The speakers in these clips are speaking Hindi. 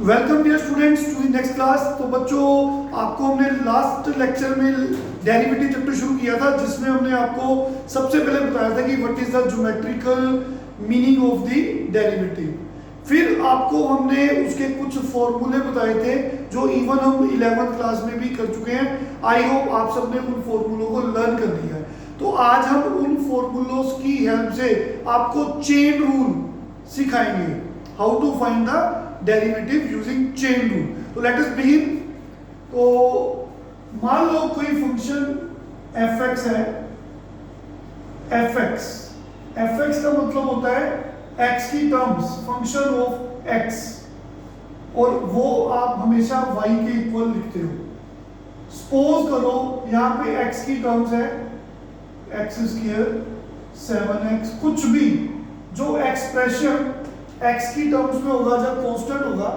Welcome dear students to the next class. तो बच्चों, आपको हमने लास्ट लेक्चर में डेरिवेटिव चैप्टर शुरू किया था, जिसमें हमने आपको सबसे पहले बताया था कि what is the geometrical meaning of the derivative. फिर आपको हमने उसके कुछ फॉर्मूले बताए थे जो इवन हम 11th क्लास में भी कर चुके हैं। आई होप आप सबने उन फॉर्मूलों को लर्न कर लिया है। तो आज हम उन फॉर्मूलों की हेल्प से आपको चेन रूल सिखाएंगे, how to find the derivative using chain rule. तो लेट अस बिगिन। तो मान लो कोई फंक्शन fx है, fx का मतलब होता है x की टर्म्स, फंक्शन ऑफ x, और वो आप हमेशा y के इक्वल लिखते हो। सपोज करो यहाँ पे x की टर्म्स है x स्क्वायर 7x, कुछ भी जो एक्सप्रेशन x की टर्म्स में होगा, जब कांस्टेंट होगा,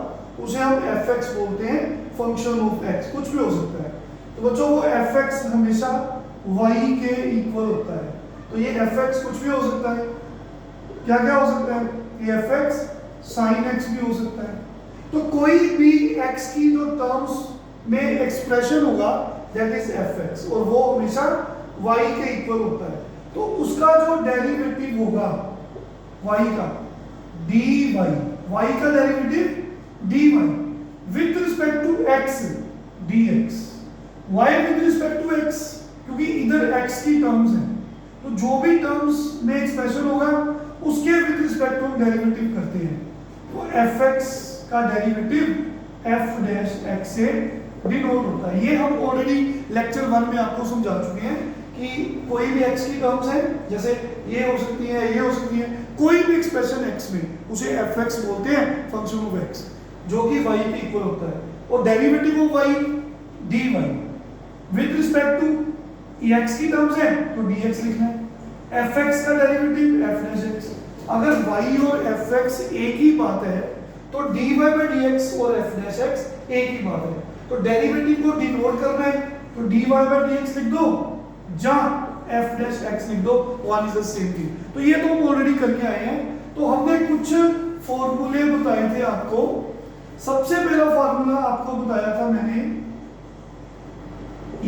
उसे हम fx बोलते हैं, फंक्शन ऑफ x, कुछ भी हो सकता है। तो बच्चों, वो fx हमेशा y के इक्वल होता है। तो ये fx कुछ भी हो सकता है। क्या क्या हो सकता है? ये fx sin x भी हो सकता है। तो कोई भी x की जो टर्म्स में एक्सप्रेशन होगा दैट इज fx, और वो हमेशा y के इक्वल होता है। तो उसका जो डेरिवेटिव होगा y का dy, y का derivative dy with respect to x dx, y with respect to x, क्योंकि इधर x की टर्म्स है, तो जो भी टर्म्स में एक्सप्रेशन होगा उसके विद रिस्पेक्ट टू हम डेरिवेटिव करते हैं। तो fx का डेरिवेटिव f डैश x से डिनोट होता है। ये हम ऑलरेडी लेक्चर 1 में आपको समझा चुके हैं कि कोई भी x की टर्म्स है, जैसे ये हो सकती है, ये हो सकती है, कोई भी एक्सप्रेशन x में उसे fx बोलते हैं, फंक्शन ऑफ x, जो कि y के इक्वल होता है। और derivative of y dy with respect to x की टर्म्स है तो dx लिखना है। fx का डेरिवेटिव f डैश x, अगर y और fx एक ही बात है तो dy बाय dx और f डैश x एक ही बात है। तो डेरिवेटिव को डिनोट करना है तो dy बाय dx लिख दो, जहां f डैश x लिख दो, one is the same thing. तो ये तो हम ऑलरेडी करके आए हैं। तो हमने कुछ फॉर्मूले बताए थे आपको। सबसे पहला फॉर्मूला आपको बताया था मैंने,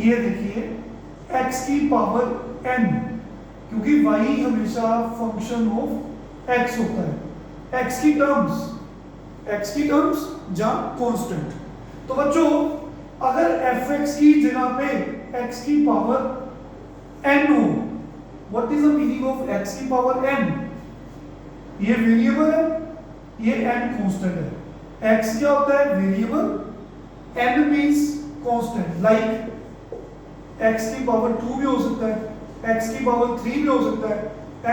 ये देखिए, x की पावर n, क्योंकि y हमेशा फंक्शन ऑफ x होता है, x की टर्म्स जहां कांस्टेंट। तो बच्चों, अगर fx की जगह पे x की पावर n हो, what is the meaning of x की पावर n? ये वेरिएबल है, ये n कांस्टेंट है। x क्या होता है? Variable, n means constant. Like x की पावर 2 भी हो सकता है, x की पावर 3 भी हो सकता है,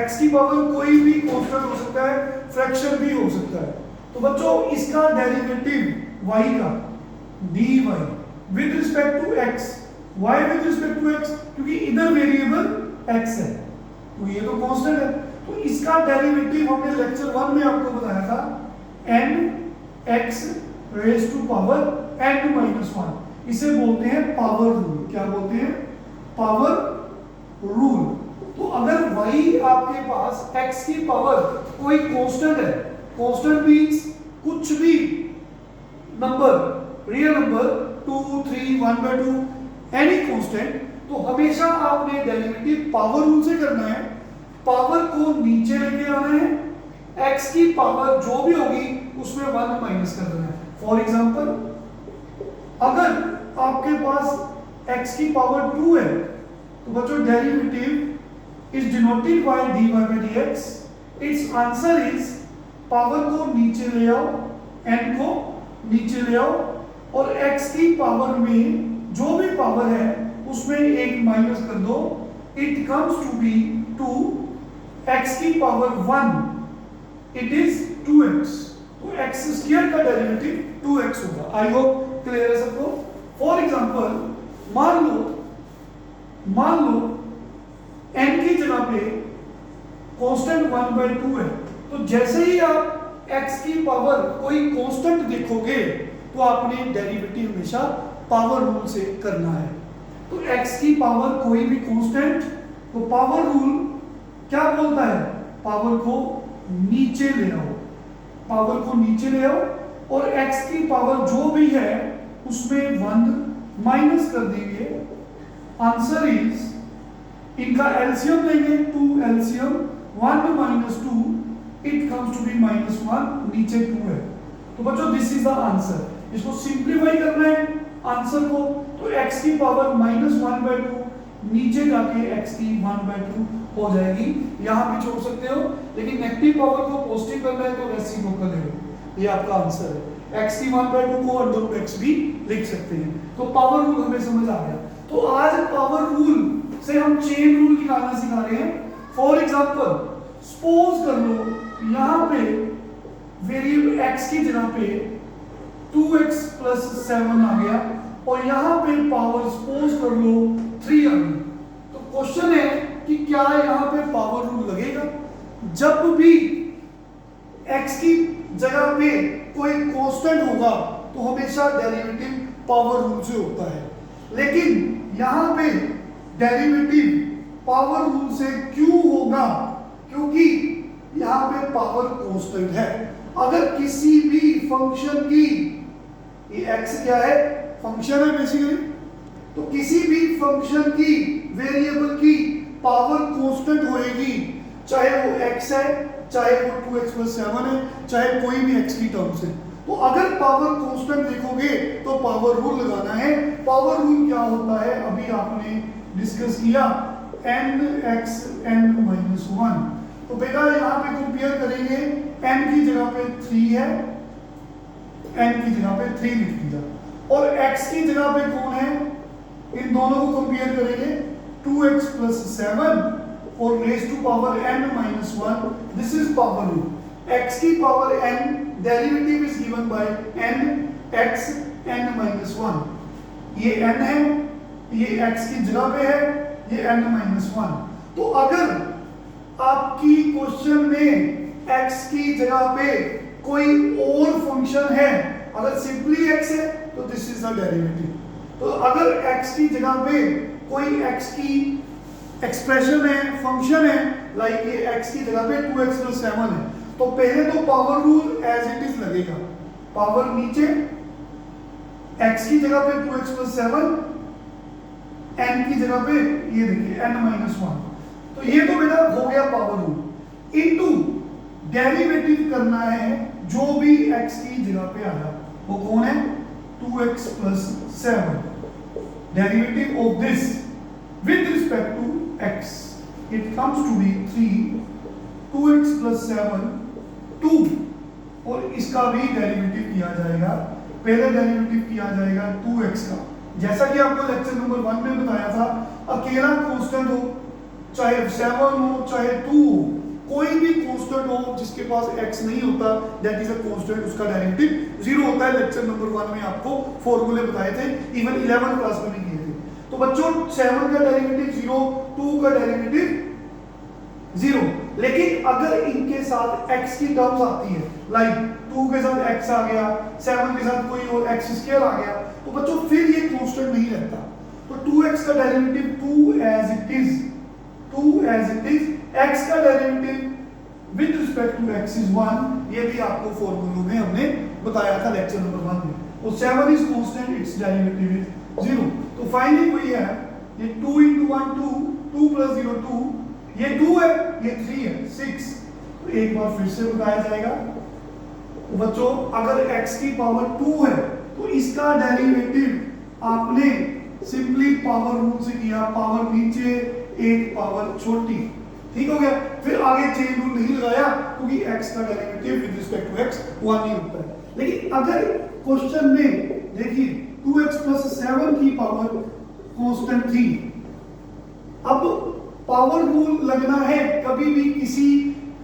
x की पावर कोई भी कांस्टेंट हो सकता है, फ्रैक्शन भी हो सकता है। तो बच्चों, इसका डेरिवेटिव y का dy with respect to x, y with respect to x, क्योंकि इधर वेरिएबल x है तो ये तो कांस्टेंट है। तो इसका डेरिवेटिव हमने लेक्चर 1 में आपको बताया था, n x raise to power n minus 1। इसे बोलते हैं पावर रूल। क्या बोलते हैं? Power rule. तो अगर y आपके पास x की पावर कोई कांस्टेंट है, कांस्टेंट मींस कुछ भी number, real number 2 3 1/2, any constant, तो हमेशा आपने डेरिवेटिव पावर रूल से करना है। पावर को नीचे लेके आना है, x की पावर जो भी होगी उसमें 1 माइनस कर देना है। फॉर एग्जांपल, अगर आपके पास x की पावर 2 है तो बच्चों derivative is denoted by dy by dx। It's answer is, power को नीचे ले आओ, n को नीचे ले आओ, और x की पावर में जो भी पावर है उसमें एक माइनस कर दो, it comes to be 2, x की पावर 1, इट इज 2x। तो x स्क्वायर का डेरिवेटिव 2x होगा। आई होप क्लियर है सबको। फॉर एग्जांपल, मान लो n की जगह पे कांस्टेंट 1/2 है, तो जैसे ही आप x की पावर कोई कांस्टेंट देखोगे तो आपने डेरिवेटिव हमेशा पावर रूल से करना है। तो x की पावर कोई भी कांस्टेंट, तो पावर रूल क्या बोलता है? पावर को नीचे ले आओ, पावर को नीचे ले आओ और x की पावर जो भी है उसमें 1 माइनस कर देंगे। आंसर इज, इनका एलसीएम लेंगे, 2 LCM 1 minus 2 it comes to be -1, नीचे 2 है। तो बच्चों दिस इज द आंसर। इसको सिंप्लीफाई करना है आंसर को, तो x की पावर -1/2 नीचे जाके x की 1/2 हो जाएगी। यहां भी छोड़ सकते हो, लेकिन नेगेटिव पावर को पॉजिटिव करना है तो रेसिप्रोकल ले लो। ये आपका आंसर है। x की 1/2 को √x भी लिख सकते हैं। तो पावर रूल हमें समझ आ गया। तो आज पावर रूल से हम चेन रूल निकालना सिखा रहे हैं। फॉर एग्जांपल सपोज कर लो यहां पे वेरिएबल x की जगह पे 2x + 7 आ गया और यहां पे पावर सपोज कर लो 3 आ गई। तो क्वेश्चन है कि क्या यहां पे पावर रूल लगेगा? जब भी x की जगह पे कोई कांस्टेंट होगा तो हमेशा डेरिवेटिव पावर रूल से होता है, लेकिन यहां पे डेरिवेटिव पावर रूल से क्यों होगा? क्योंकि यहां पे पावर कांस्टेंट है। अगर किसी भी फंक्शन की, ये x क्या है? फंक्शन है बेसिकली, तो किसी भी फंक्शन की वेरिएबल की पावर कांस्टेंट होएगी, चाहे वो x है, चाहे वो 2x + 7 है, चाहे कोई भी x की टर्म्स है। तो अगर पावर कांस्टेंट देखोगे तो पावर रूल लगाना है। पावर रूल क्या होता है अभी आपने डिस्कस किया, nx n-1। तो बेटा यहां पे कंपेयर करेंगे, n की जगह पे 3 है, n की जगह पे 3 लिख दीजिए, और x की जगह पे कौन है? इन दोनों को कंपेयर करेंगे, 2x + 7 और raise to power n-1। This is power rule. x की power n derivative is given by n x n-1। ये n है, ये x की जगह पे है, ये n-1। तो अगर आपकी क्वेश्चन में x की जगह पे कोई और फंक्शन है, अगर सिंपली x है तो दिस इज द डेरिवेटिव। तो अगर x की जगह पे कोई x की एक्सप्रेशन है, फंक्शन है, लाइक ये x की जगह पे 2x + 7 है, तो पहले तो power rule as it is लगेगा। पावर नीचे, x की जगह पे 2x + 7, n की जगह पे ये देखिए n-1। तो ये तो बेटा हो गया पावर रूल। इनटू डेरिवेटिव करना है जो भी x की जगह पे आया, वो कौन है? 2x + 7। Derivative of this with respect to x, it comes to be 3, 2x + 7 2, और इसका भी डेरिवेटिव किया जाएगा। पहले डेरिवेटिव किया जाएगा 2x का, जैसा कि आपको लेक्चर नंबर 1 में बताया था। अकेला कांस्टेंट हो, चाहे 7 हो चाहे 2 हो, कोई भी कांस्टेंट हो जिसके पास x नहीं होता, दैट इज अ कांस्टेंट, उसका डेरिवेटिव 0 होता है। लेक्चर नंबर 1 में आपको फॉर्मूले बताए थे, इवन 11th क्लास में भी किए थे। तो बच्चों 7 का डेरिवेटिव 0, 2 का डेरिवेटिव 0। लेकिन अगर इनके साथ x की टर्म्स आती है, लाइक 2 के साथ x आ गया, 7 के साथ कोई और x² आ गया, तो बच्चों फिर ये कांस्टेंट नहीं रहता। तो 2x का derivative 2 as it is, 2 as it is, x का derivative with respect to x is 1। ये भी आपको फॉर्मूलों में हमने बताया था लेक्चर नंबर 1 में। और 7 is constant, it's derivative is 0। तो फाइनली वही है, ये 2 × 1 2, 2 + 0 2, ये 2 है, ये 3 है, 6। तो एक बार फिर से बताया जाएगा। तो बच्चों अगर x की पावर 2 है तो इसका डेरिवेटिव आपने सिंपली पावर रूल से किया, पावर नीचे एक पावर छोटी, ठीक हो गया। फिर आगे चेन रूल नहीं लगाया क्योंकि x का derivative with respect to x 1 ही होता है। लेकिन अगर क्वेश्चन में देखिए 2x + 7 की पावर कांस्टेंट थी, अब पावर रूल लगना है, कभी भी किसी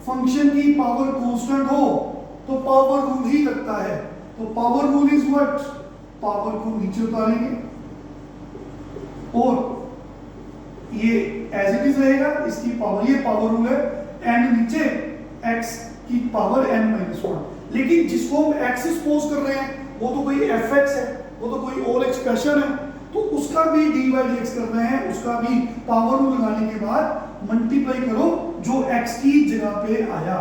फंक्शन की पावर कांस्टेंट हो तो पावर रूल ही लगता है। तो power rule is what? Power को नीचे उतारेंगे और ये एज इट इज रहेगा, इसकी पावर, ये पावर रूल है, एंड नीचे x की पावर n-1। लेकिन जिसको हम x सपोज कर रहे हैं वो तो कोई fx है, वो तो कोई और एक्सप्रेशन है, तो उसका भी dy/dx करना है, उसका भी पावर रूल लगाने के बाद मल्टीप्लाई करो जो x की जगह पे आया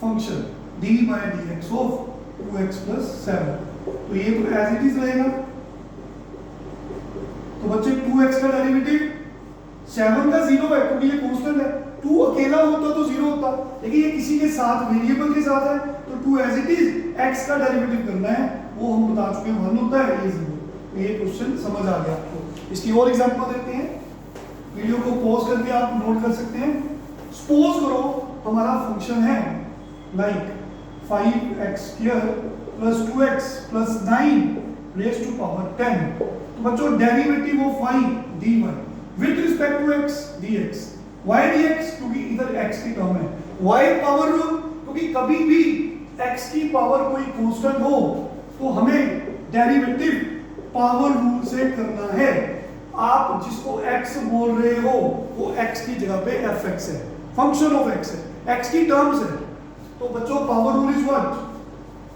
function dy/dx of 2x plus 7, तो ये तो एज इट इज रहेगा। तो बच्चे 2x का डेरिवेटिव 7 का 0 है क्योंकि ये कांस्टेंट है। 2 अकेला होता तो 0 होता, लेकिन ये किसी के साथ वेरिएबल के साथ है तो 2 एज इट इज, x का डेरिवेटिव करना है, वो हम बता चुके हैं 1 होता है, ये 0। ये क्वेश्चन समझ आ गया आपको। इसकी और एग्जांपल देते हैं, वीडियो को पॉज करके आप नोट कर सकते हैं। सपोज करो हमारा फंक्शन है like 5x² plus 2x plus 9 raise to power 10। तो बच्चों derivative of y dy with respect to x dx, y dx क्योंकि इधर x की टर्म है, y पावर रूल क्योंकि कभी भी x की पावर कोई कांस्टेंट हो तो हमें डेरिवेटिव पावर रूल से करना है। आप जिसको x बोल रहे हो वो x की जगह पे fx है, फंक्शन ऑफ x है, x की टर्म्स है। तो बच्चों power rule is what,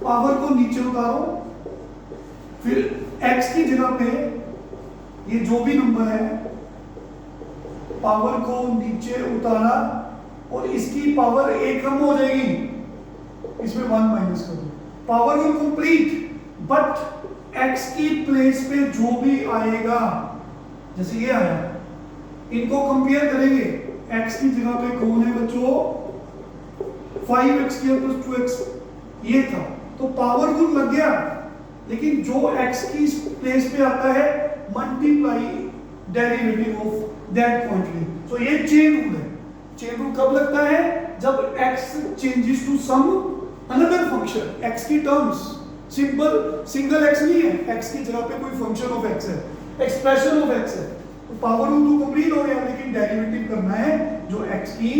power को नीचे उतारो, फिर x की जगह पे ये जो भी नंबर है पावर को नीचे उतारा और इसकी पावर 1 कम हो जाएगी, इसमें 1 माइनस कर दो, power rule complete. But x की प्लेस पे जो भी आएगा, जैसे ये आया, इनको कंपेयर करेंगे। x की जगह पे कौन है बच्चों, 5x² प्लस 2x ये था, तो पावर रूल लग गया। लेकिन जो x की प्लेस पे आता है multiply derivative of that quantity, तो ये चेन रूल है। चेन रूल कब लगता है, जब x changes to some another function, x की टर्म्स, सिंगल x नहीं है, x की जगह पे कोई फंक्शन ऑफ x है, एक्सप्रेशन ऑफ x है, तो पावर रूल तो कंप्लीट हो गया, लेकिन डेरिवेटिव करना है जो x की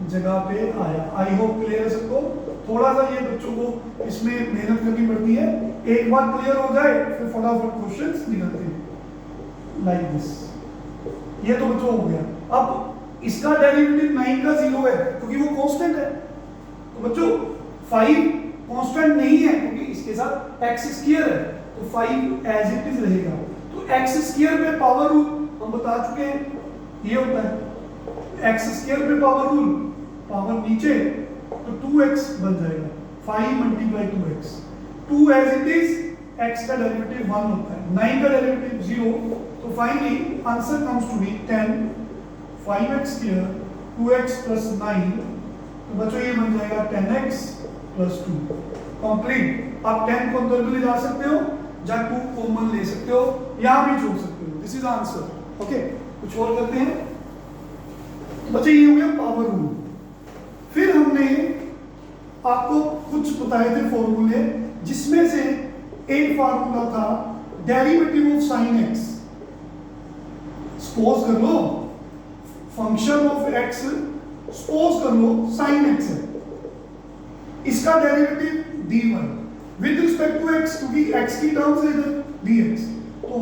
जगह पे आया। आई होप क्लियर है सबको। थोड़ा सा ये बच्चों को इसमें मेहनत करनी पड़ती है, एक बार क्लियर हो जाए फिर फटाफट क्वेश्चंस निकलते हैं लाइक दिस। ये तो बच्चों हो गया। अब इसका डेरिवेटिव 9 का 0 है क्योंकि वो कांस्टेंट है। तो बच्चों 5 कांस्टेंट नहीं है क्योंकि इसके साथ x² है, तो 5 एज इट इज रहेगा। तो x² पे पावर रूल हम बता चुके हैं, ये होता है x² पे पावर रूल, पावर नीचे तो 2x बन जाएगा, 5 multiply 2x, 2 as it is, x का डेरिवेटिव 1 होता है, 9 का डेरिवेटिव 0, तो finally answer comes to be 10, 5x² 2x plus 9, तो बच्चों ये बन जाएगा 10x प्लस 2 कंप्लीट। आप 10 को अंदर भी ले जा सकते हो, या 2 कॉमन ले सकते हो, यहां भी छोड़ सकते हो। This is answer. ओके, कुछ और करते हैं। तो बच्चे ये हो गया पावर रूल। फिर हमने आपको कुछ बताए थे फॉर्मूले, जिसमें से एक फार्मूला था derivative of sine x। Suppose कर लो फंक्शन ऑफ x, सपोज कर लो साइन x है, इसका derivative d1 with respect to x, क्योंकि x की टर्म्स है इधर dx, तो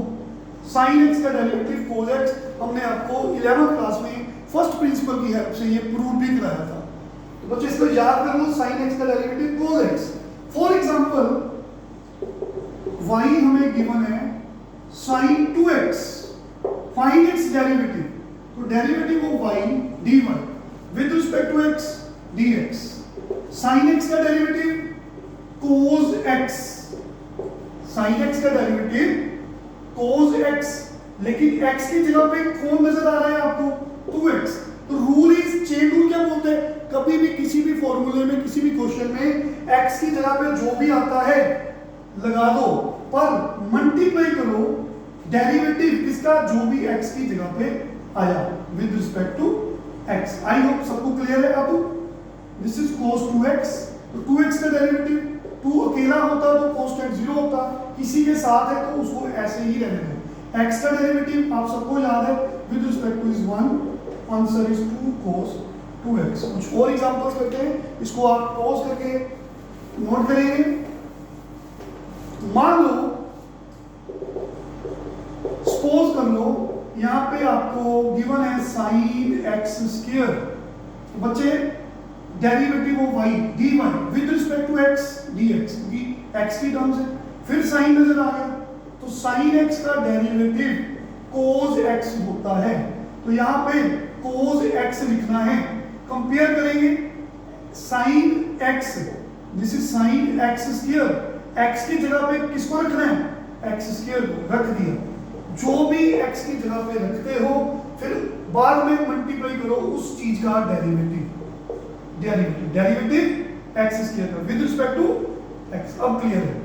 साइन x का डेरिवेटिव cos x हमने आपको 11th क्लास में फर्स्ट प्रिंसिपल की हेल्प से ये प्रूव भी कराया था। तो बच्चों इसको याद कर लो, साइन x का derivative cos x। For example y हमें गिवन है sin 2x, find its derivative, तो derivative of y d1 with respect to x dx, sin x का derivative cos x, sin x का डेरिवेटिव cos x, लेकिन x की जगह पे कौन नजर आ रहा है आपको, 2x। तो रूल इज चेन रूल क्या बोलते हैं, कभी भी किसी भी फॉर्मूले में, किसी भी क्वेश्चन में x की जगह पे जो भी आता है लगा दो, पर मल्टीप्लाई करो डेरिवेटिव किसका, जो भी x की जगह पे आया with respect to x। I hope सबको क्लियर है। अब दिस इज cos 2x, तो 2x का डेरिवेटिव, 2 अकेला होता तो कांस्टेंट 0 होता, किसी के साथ है तो उसको ऐसे ही रहने दें। x का डेरिवेटिव आप सबको याद है with respect two is 1, answer is 2 cos 2x। कुछ और एग्जांपल्स करते हैं, इसको आप पॉज करके नोट करेंगे। मान लो, सपोज कर लो यहां पे आपको गिवन है sin x², तो बच्चे derivative of y d1 with respect to x dx, क्योंकि x की टर्म्स है, फिर साइन नजर आ गया, तो sin x का डेरिवेटिव cos x होता है, तो यहां पे cos x लिखना है। कंपेयर करेंगे sin x this is sine x square, x की जगह पे किसको रखना है, एक्स स्क्वायर को रख दिया। जो भी एक्स की जगह पे रखते हो फिर बाद में मल्टीप्लाई करो उस चीज का डेरिवेटिव एक्स स्क्वायर का विद रिस्पेक्ट टू एक्स। अब क्लियर है?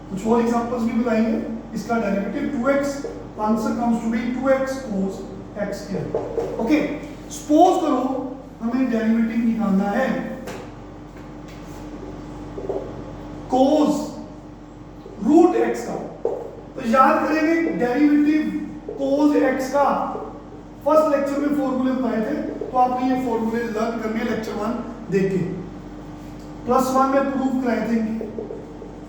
कुछ और एग्जांपल्स भी बताएंगे। इसका derivative 2x, answer comes to be 2x cos x square. Okay, suppose करो हमें डेरिवेटिव निकालना है cos रूट x का, तो याद करेंगे डेरिवेटिव cos x का फर्स्ट लेक्चर में फॉर्मूले बताए थे, तो आपने ये फॉर्मूले लर्न करने लेक्चर 1 देख के +1 में प्रूव कराए थे।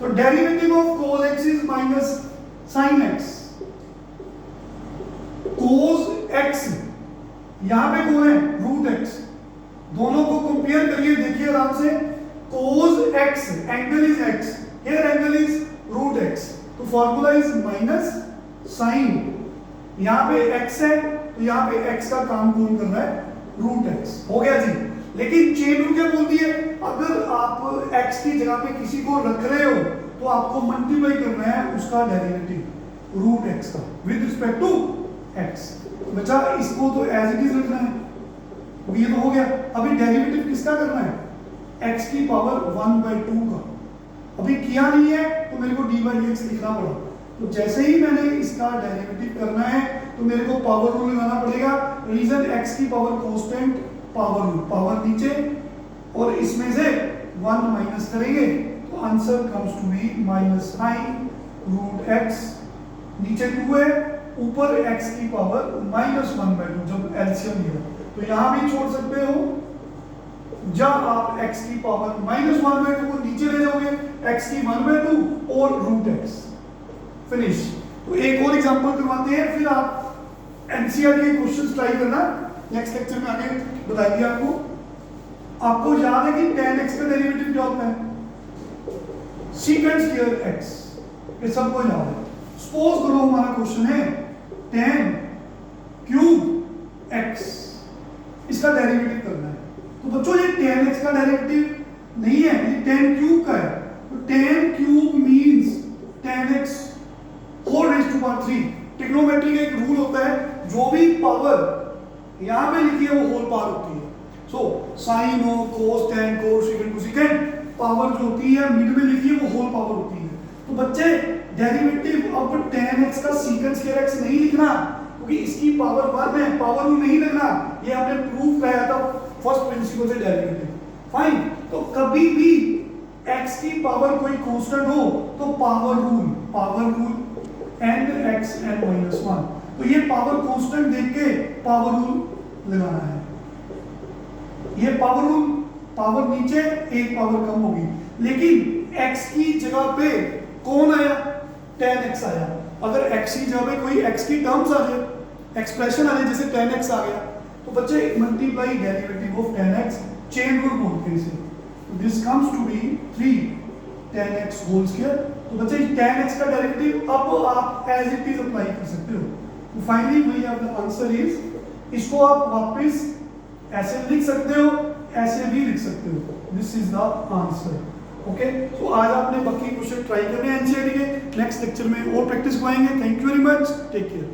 तो derivative of cos x is minus sin x। cos x यहां पे कौन है, रूट x। दोनों को कंपेयर करिए, देखिए आराम से। cos x angle is x, here angle is root x, तो फॉर्मूला इज माइनस sin, यहां पे x है तो यहां पे x का काम कौन कर रहा है, रूट x। हो गया जी। लेकिन चेन रूल क्या बोलती है, अगर आप x की जगह पे किसी को रख रहे हो तो आपको मल्टीप्लाई करना है उसका डेरिवेटिव रूट x का विद रिस्पेक्ट टू x। बच्चा इसको तो एज इट इज रखना है, अब ये तो हो गया। अभी डेरिवेटिव किसका करना है, x की पावर 1/2 का। अभी किया नहीं है तो मेरे को d/dx लिखना पड़ा। तो जैसे ही मैंने इसका डेरिवेटिव करना है तो मेरे को पावर रूल लगाना पड़ेगा। रीजन x की power constant, power rule, power नीचे और इसमें से 1 माइनस करेंगे तो answer comes to be minus sin root x। नीचे 2 है, ऊपर x की पावर -1/2 जब एलसीएम लिया, तो यहां भी छोड़ सकते हो। जब आप x की पावर -1/2 को नीचे ले जाओगे, x की 1/2 और रूट x। फिनिश। तो एक और एग्जांपल करवाते हैं, फिर आप एनसीईआरटी के क्वेश्चंस ट्राई करना, नेक्स्ट लेक्चर में आगे बताएंगे आपको। आपको याद है कि tan x का डेरिवेटिव क्या होता है, secant square x, ये सबको याद है। सपोज करो हमारा क्वेश्चन है tan क्यूब x, इसका डेरिवेटिव करना है। तो बच्चों ये tan x का डेरिवेटिव नहीं है, ये tan क्यूब का है। तो tan cube means tan x whole raise to power 3। Trigonometry का एक रूल होता है, जो भी पावर यहां पे लिखी है वो होल पावर होती है। सो साइन हो, cos, tan, cos, secant, cosecant, power जो होती है मिड में लिखी है वो होल पावर होती है। तो बच्चे डेरिवेटिव अब tan x का secant square x नहीं लिखना, क्योंकि इसकी पावर 1 है, पावर रूल नहीं लगना। ये आपने प्रूफ कराया था फर्स्ट प्रिंसिपल से डेरिवेटिव। फाइन। तो कभी भी x की पावर कोई कांस्टेंट हो तो power rule n x n minus 1, तो ये पावर कांस्टेंट देख के पावर रूल लगाना है। ये पावर रूल, पावर नीचे एक पावर कम होगी, लेकिन x की जगह पे कौन आया, tan x आया। अगर x की जगह पे कोई x की टर्म्स आ जाए, एक्सप्रेशन आ जाए, जैसे tan x आ गया, तो बच्चे multiply derivative of tan x, chain rule बोलते हैं इसे। तो this comes to be 3 tan x whole square. तो बच्चे tan x का डेरिवेटिव अब आप एज इट इज अप्लाई कर सकते हो। तो finally we have the answer is, इसको आप वापस ऐसे लिख सकते हो, ऐसे भी लिख सकते हो। This is the answer. Okay, तो आज आपने बाकी क्वेश्चन ट्राई करने हैं एनसीईआरटी के। नेक्स्ट लेक्चर में और प्रैक्टिस कराएंगे। Thank you very much, take care.